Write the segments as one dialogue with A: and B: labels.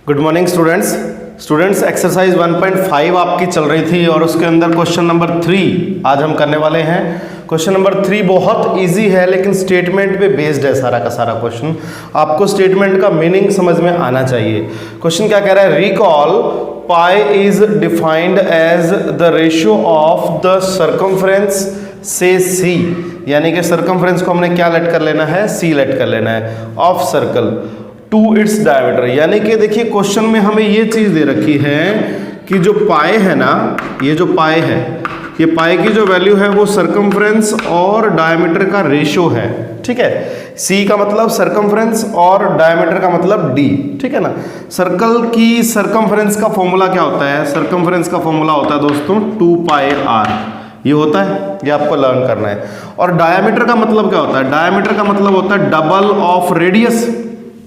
A: Good morning students exercise 1.5 आपकी चल रही थी और उसके अंदर क्वेश्चन नंबर 3 आज हम करने वाले हैं। क्वेश्चन नंबर 3 बहुत इजी है लेकिन स्टेटमेंट पे बेस्ड है सारा का सारा क्वेश्चन। आपको स्टेटमेंट का मीनिंग समझ में आना चाहिए। क्वेश्चन क्या कह रहा है, recall pi is defined as the ratio of the circumference से सी, यानी कि सर्कमफ्रेंस को हमने क्या लेट कर लेना है, सी लेट कर लेना है, of circle to its diameter. यानी कि देखिए क्वेश्चन में हमें ये चीज दे रखी है कि जो पाए है ना, ये जो पाए है, ये पाए की जो वैल्यू है वो सर्कमफ्रेंस और डायमीटर का रेशियो है। ठीक है, सी का मतलब सर्कमफ्रेंस और डायमीटर का मतलब डी। ठीक है ना। सर्कल की सर्कमफ्रेंस का फॉर्मूला क्या होता है, सर्कमफ्रेंस का फॉर्मूला होता है दोस्तों 2 पाई आर, ये होता है, ये आपको लर्न करना है। और डायमीटर का मतलब क्या होता है, डायमीटर का मतलब होता है डबल ऑफ रेडियस।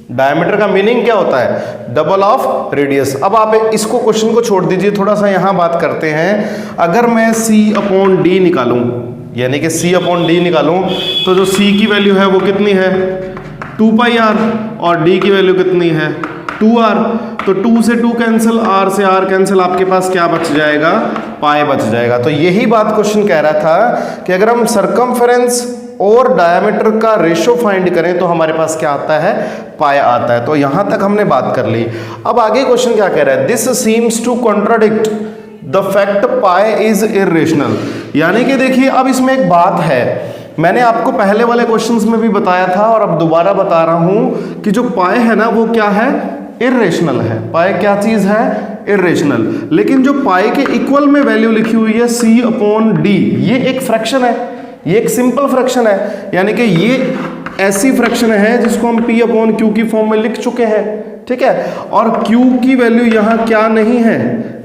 A: डायमीटर का मीनिंग क्या होता है, डबल ऑफ रेडियस। अब आप इसको क्वेश्चन को छोड़ दीजिए, थोड़ा सा यहां बात करते हैं। अगर मैं C अपॉन डी निकालूं, यानी कि C अपॉन डी निकालूं, तो जो C की वैल्यू है वो कितनी है 2 पाई आर और D की वैल्यू कितनी है 2r। तो 2 से 2 कैंसिल, r से r कैंसिल, आपके पास क्या बच जाएगा, पाई बच जाएगा। तो यही बात क्वेश्चन कह रहा था कि अगर हम सर्कमफ्रेंस और डायमीटर का रेशियो फाइंड करें तो हमारे पास क्या आता है, पाई आता है। तो यहां तक हमने बात कर ली। अब आगे क्वेश्चन क्या कह रहा है, this seems to contradict the fact pi is irrational. यानी कि देखिए अब इसमें एक बात है, मैंने आपको पहले वाले क्वेश्चंस में भी बताया था और अब दोबारा बता रहा हूं कि जो पाई है ना वो क्या है, इर्रेशनल है। पाई क्या चीज है, इर्रेशनल। लेकिन जो पाई के इक्वल में वैल्यू लिखी हुई है C अपॉन डी, ये एक फ्रैक्शन है, ये एक सिंपल फ्रैक्शन है। यानी कि ये ऐसी फ्रैक्शन है जिसको हम P अपॉन Q की फॉर्म में लिख चुके हैं। ठीक है, और Q की वैल्यू यहां क्या नहीं है,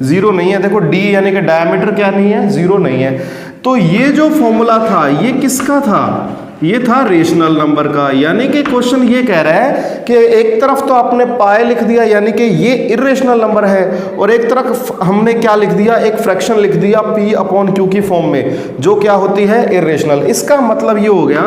A: 0 नहीं है। देखो D यानी कि डायमीटर क्या नहीं है, 0 नहीं है। तो ये जो फॉर्मूला था ये किसका था, ये था रेशनल नंबर का। यानी कि क्वेश्चन ये कह रहा है कि एक तरफ तो आपने पाई लिख दिया यानी कि ये इर्रेशनल नंबर है, और एक तरफ हमने क्या लिख दिया, एक फ्रैक्शन लिख दिया P अपॉन Q की फॉर्म में, जो क्या होती है, इर्रेशनल। इसका मतलब ये हो गया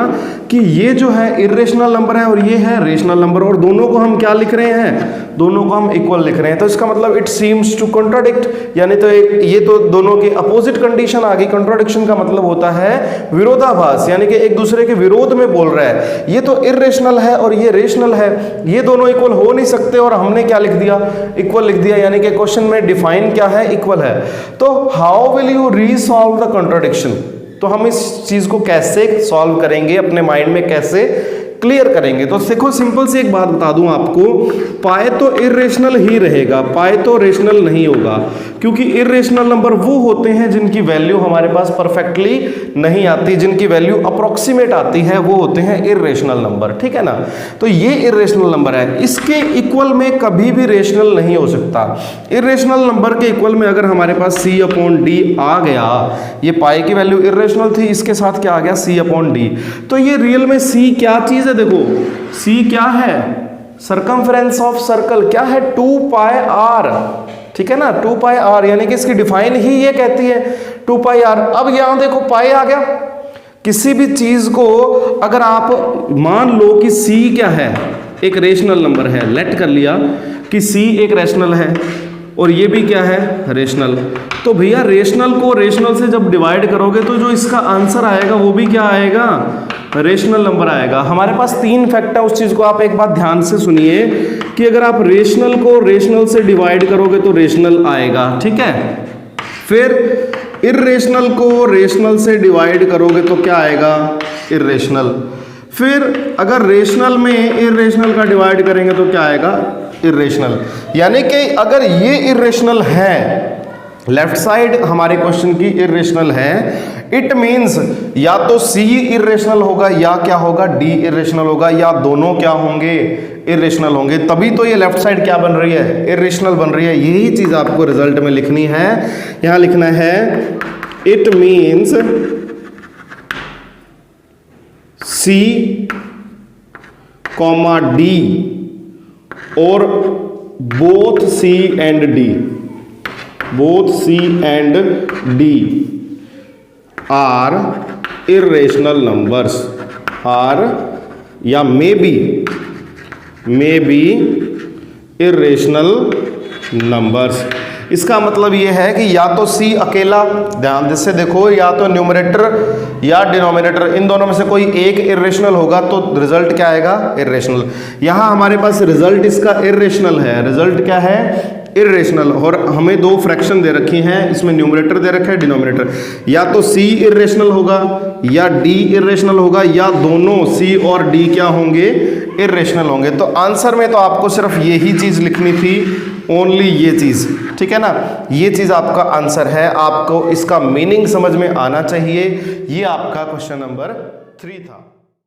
A: कि ये जो है इर्रेशनल नंबर है और ये है रेशनल नंबर, और दोनों को हम क्या लिख रहे हैं, दोनों को हम इक्वल लिख रहे हैं। तो इसका मतलब इट सीम्स टू कॉन्ट्राडिक्ट, यानी तो ये तो दोनों की अपोजिट कंडीशन आ गई। कॉन्ट्राडिक्शन का मतलब होता है विरोधाभास, यानी कि एक दूसरे के विरोध में बोल रहा है। ये तो इर्रेशनल है और ये रेशनल है, ये दोनों इक्वल हो नहीं सकते, और हमने क्या लिख दिया, इक्वल लिख दिया। यानी कि क्वेश्चन में डिफाइन क्या है, इक्वल है। तो how will you resolve the contradiction, तो हम इस चीज को कैसे सॉल्व करेंगे, अपने माइंड में कैसे क्लियर करेंगे। तो देखो सिंपल सी एक बात बता दूं आपको, पाई तो इर्रेशनल ही रहेगा, पाई तो रेशनल नहीं होगा, क्योंकि इर्रेशनल नंबर वो होते हैं जिनकी वैल्यू हमारे पास परफेक्टली नहीं आती, जिनकी वैल्यू अप्रोक्सीमेट आती है, वो होते हैं इर्रेशनल नंबर। ठीक है ना। तो ये इर्रेशनल नंबर है, इसके इक्वल में कभी भी रेशनल नहीं हो सकता। इर्रेशनल नंबर के इक्वल में अगर हमारे पास C अपॉन डी आ गया, ये पाई की वैल्यू इर्रेशनल थी, इसके साथ क्या आ गया, C अपॉन डी। तो ये रियल में C क्या चीज है, देखो C क्या है, सर्कमफ्रेंस ऑफ सर्कल क्या है, 2 पाई आर। ठीक है ना, 2 पाई आर, यानी कि इसकी डिफाइन ही ये कहती है 2 पाई आर। अब यहां देखो पाई आ गया, किसी भी चीज को अगर आप मान लो कि C क्या है, एक रेशनल नंबर है, लेट कर लिया कि C एक रेशनल है और ये भी क्या है, रेशनल। तो भैया रेशनल को रेशनल से जब डिवाइड करोगे तो जो इसका आंसर आएगा वो भी क्या आएगा, रेशनल नंबर आएगा। हमारे पास 3 फैक्ट है, उस चीज को आप एक बार ध्यान से सुनिए कि अगर आप रेशनल को रेशनल से डिवाइड करोगे तो रेशनल आएगा। ठीक है, फिर इर्रेशनल को रेशनल से डिवाइड करोगे तो क्या आएगा, इर्रेशनल। फिर अगर रेशनल में इर्रेशनल का डिवाइड करेंगे तो क्या आएगा, इर्रेशनल। यानी कि अगर ये इर्रेशनल है, लेफ्ट साइड हमारे क्वेश्चन की इर्रेशनल है, इट मींस या तो C इर्रेशनल होगा या क्या होगा, D इर्रेशनल होगा, या दोनों क्या होंगे, इर्रेशनल होंगे। तभी तो ये लेफ्ट साइड क्या बन रही है, इर्रेशनल बन रही है। यही चीज आपको रिजल्ट में लिखनी है। यहां लिखना है इट मींस C, D और both C and D, both C and D are irrational numbers, are या may be इरेशनल नंबर्स। इसका मतलब ये है कि या तो सी अकेला, ध्यान से देखो, या तो न्यूमरेटर या डिनोमिनेटर, इन दोनों में से कोई एक इरेशनल होगा तो रिजल्ट क्या आएगा, इरेशनल। यहां हमारे पास रिजल्ट इसका इरेशनल है, रिजल्ट क्या है, इरेशनल। और हमें दो फ्रैक्शन दे रखी हैं, इसमें न्यूमरेटर दे रखा है, डिनोमिनेटर। या तो सी इरेशनल होगा या डी इरेशनल होगा, या दोनों सी और डी क्या होंगे, इरेशनल होंगे। तो आंसर में तो आपको सिर्फ यही चीज लिखनी थी, ओनली ये चीज, ठीक है ना, ये चीज आपका आंसर है। आपको इसका मीनिंग समझ में आना चाहिए। ये आपका क्वेश्चन नंबर 3 था।